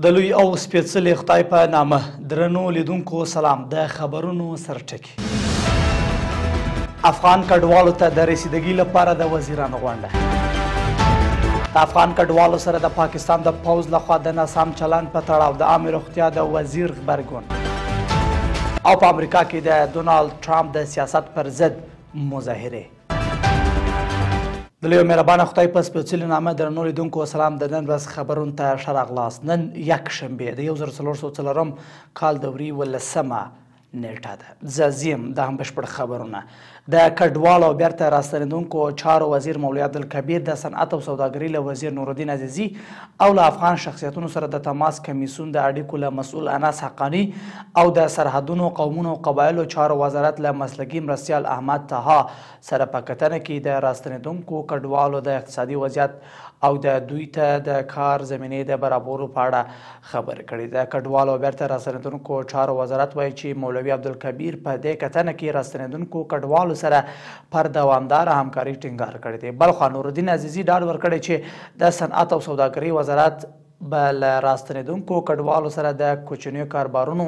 د لوی او سپېڅلي خدای په نامه درنو لیدونکو سلام. د خبرونو سرټکي. افغان کډوالو ته د رسیدګۍ لپاره د وزیرانو غونډه. د افغان کډوالو سره د پاکستان د پوځ لخوا د ناسم چلند په تړاو د عامې روغتیا د وزیر غبرګون او په امریکا کې د ډونالډ ټرمپ د سیاست پر ضد مظاهرې. د لوی مهربانه خدای په سپېڅلي نامه درنو لیدونکو سلام. د نن ورځ خبرونو ته ښه راغلاست. نن یکشنبې د 1404 کال د وري 18مه نیټه ده. زه ځیم د هم بشپړ خبرونه. د کډوالو او بیرته راستنېدونکو چارو وزیر مولوي عبدالکبیر د صنعت او سوداګرۍ له وزیر نورالدین عزیزي او له افغان شخصیتونو سره د تماس کمیسیون د اړیکو له مسؤل انس حقانی او د سرحدونو قومونو او قبایلو چارو وزارت له مسلکي مرستیال احمد طه سره په کتنه کې د راستنېدونکو کډوالو د اقتصادي وضعیت او د دوی ته د کار زمینې د برابرولو په اړه خبرې کړې. د کډوالو او بیرته راستنېدونکو چارو وزارت وایي چې مولوي عبدالکبیر په دې کتنه کې راستنېدونکو کډوالو سره پر دوامداره همکاري ټینګار کړی دی. بلخوا نورالدین عزیزي ډاډ ورکړی چې د صنعت او سوداګرۍ وزارت به له راستنېدونکو کډوالو سره د کوچنیو کاروبارونو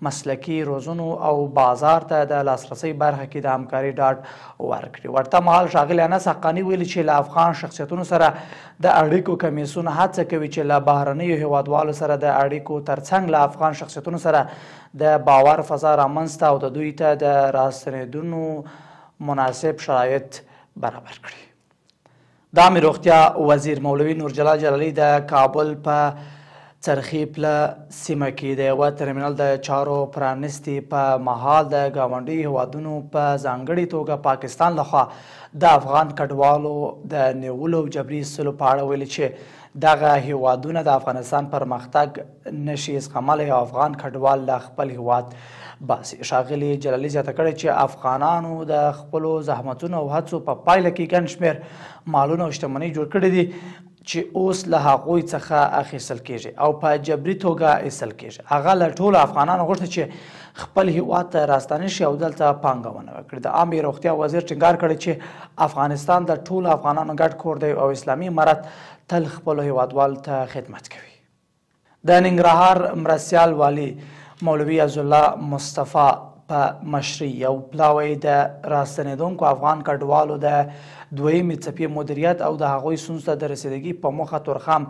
مسلکي روزنو او بازار ته د لاسرسي برخه کې د همکاري ډاډ ورکړي. ورته مهال ښاغلي انس حقاني ویلي چې له افغان شخصیتونو سره د اړیکو کمیسیون هڅه کوي چې له بهرنیو هیوادوالو سره د اړیکو ترڅنګ له افغان شخصیتونو سره د باور فضا رامنځته او د دوی ته د راستنېدونو مناسب شرایط برابر کړي. د عامې روغتیا وزیر مولوي نورجلال جلالي د کابل په څرخي پله سیمه کې د یوه ترمینل د چارو پرانیستي په مهال د ګاونډي هیوادونو په ځانګړې توګه پاکستان لخوا د افغان کډوالو د نیولو جبري ایستلو په اړه ویلي چې دغه هیوادونه د افغانستان پرمختګ نشي زغملی او افغان کډوال له خپل هیواد باسي. ښاغلي جلالي زیاته کړې چې افغانانو د خپلو زحمتونو او هڅو په پایله کې ګڼ شمېر مالونه او شتمنۍ جوړ کړي دي چې اوس له هغوی څخه اخیستل کیږي او په جبري توګه ایستل کیږي. هغه له ټولو افغانانو غوښتي چې خپل هیواد ته راستانه شي او دلته پانګونه وکړي. د عامې روغتیا وزیر ټینګار کړی چې افغانستان د ټولو افغانانو ګډ کور دی او اسلامي امارت تل خپلو هیوادوالو ته خدمت کوي. د ننګرهار مرستیال والي مولوي عزالله مصطفی په مشرۍ یو پلاوی د راستنېدونکو افغان کډوالو د دویمې څپې مدیریت او د هغوی ستونزو ته د رسیدګۍ په موخه تورخم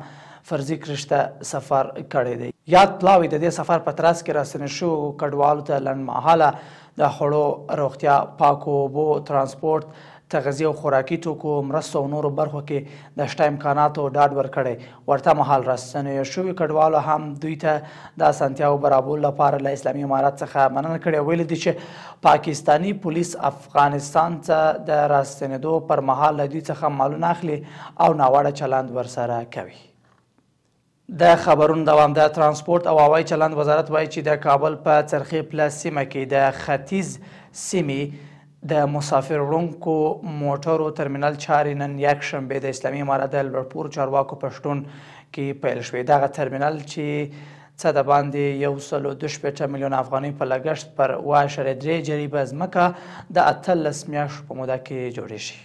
فرضي کړشت ته سفر کړی دی. یاد پلاوی د دې سفر په ترڅ کې راستنې شوو کډوالو ته لنډمهاله د خوړو، روغتیا، پاکو اوبو، ترانسپورټ، تغذیه او خوراکي توکو، مرستو او نورو برخو کې د شته امکاناتو ډاډ ورکړی. ورته مهال راستنې شوي کډوالو هم دوی ته د اسانتیاو برابرولو لپاره له اسلامي امارت څخه مننه کړې او ویلي دي چې پاکستاني پولیس افغانستان ته د راستنېدو پر مهال له دوی څخه مالونه اخلي او ناوړه چلند ورسره کوي. د خبرونو دوام. د ترانسپورټ او هوایي چلند وزارت وایي چې د کابل په څرخي پله سیمه کې د ختیځ سیمې د مسافر وړونکو موټرو ترمینل چارې نن یکشنبې د اسلامي امارت د لوړپوړو چارواکو په شتون کې پیل شوې. دغه ترمینل چې څه د باندې 162 میلیون افغانۍ په لګښت پر 2.3 جریبه ځمکه د 18 میاشتو په موده کې جوړیږي.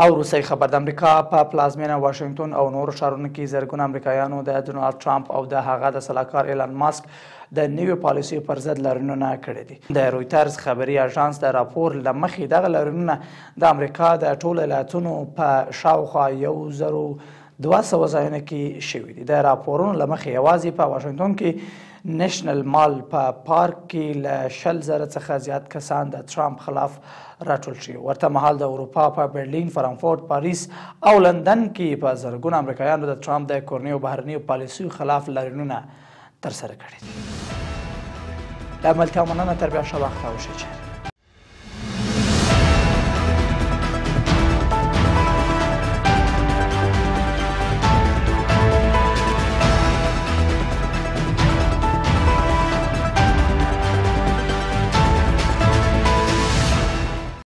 او روسي خبر. د امریکا په پلازمینه واشنګټن او نورو ښارونو کې زرګونه امریکایانو د ډونالډ ټرمپ او د هغه د سلاکار ایلان ماسک د نویو پالیسیو پر ضد لاریونونه کړي دي. د رویټرز خبري اژانس د راپور له مخې دغه لاریونونه د امریکا د ټولو ایالتونو په شاوخوا 1200 ځایونو کې شوي دي. د راپورونو له مخې یوازې په واشنګټن کې نیشنل مال په پارک کې له 100,000 څخه زیات کسان د ټرمپ خلاف راټول شي. ورته مهال د اروپا په برلین، فرانکفورت، پاریس او لندن کې په زرګونه امریکایانو د ټرمپ د کورنیو بهرنیو پالیسیو خلاف لاریونونه ترسره کړي دي. له ملتیا مننه. تر بیا ښه وخت او ښه چلند.